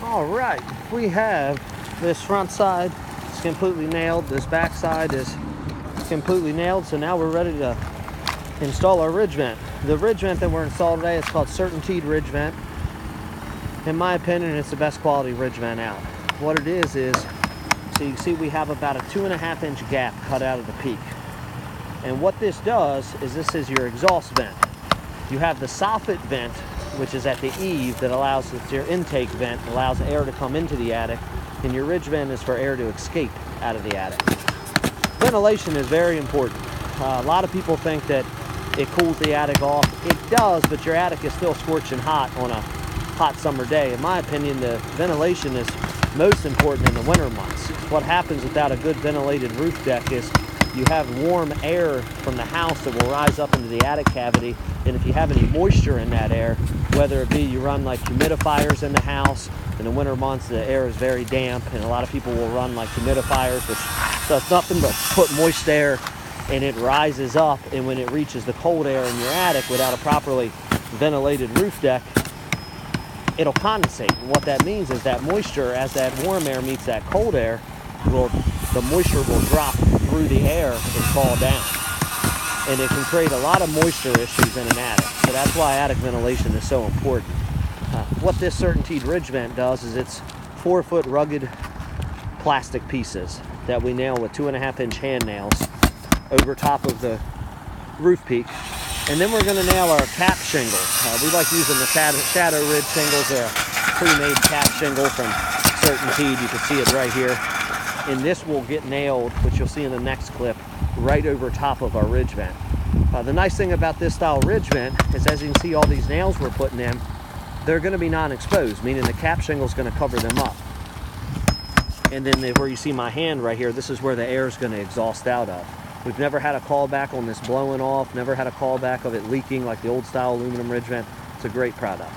All right, we have this front side is completely nailed. This back side is completely nailed. So now we're ready to install our ridge vent. The ridge vent that we're installing today is called CertainTeed ridge vent. In my opinion, it's the best quality ridge vent out. What it is, so you see we have about a 2.5 inch gap cut out of the peak. And what this does is this is your exhaust vent. You have the soffit vent, which is at the eave, that allows, it's your intake vent, allows air to come into the attic, and your ridge vent is for air to escape out of the attic. Ventilation is very important. A lot of people think that it cools the attic off. It does, but your attic is still scorching hot on a hot summer day. In my opinion, the ventilation is most important in the winter months. What happens without a good ventilated roof deck is you have warm air from the house that will rise up into the attic cavity, and if you have any moisture in that air, whether it be you run like humidifiers in the house, in the winter months the air is very damp, and a lot of people will run like humidifiers, which does nothing but put moist air and it rises up, and when it reaches the cold air in your attic without a properly ventilated roof deck, it'll condensate. And what that means is that moisture, as that warm air meets that cold air, the moisture will drop through the air and fall down. And it can create a lot of moisture issues in an attic. So that's why attic ventilation is so important. What this CertainTeed ridge vent does is it's 4-foot rugged plastic pieces that we nail with 2.5 inch hand nails over top of the roof peak. And then we're going to nail our cap shingles. We like using the Shadow Ridge shingles. They're a pre-made cap shingle from CertainTeed. You can see it right here. And this will get nailed, which you'll see in the next clip, right over top of our ridge vent. The nice thing about this style ridge vent is, as you can see all these nails we're putting in, they're going to be non-exposed, meaning the cap shingle is going to cover them up. And then where you see my hand right here, this is where the air is going to exhaust out of. We've never had a callback on this blowing off, never had a callback of it leaking like the old style aluminum ridge vent. It's a great product.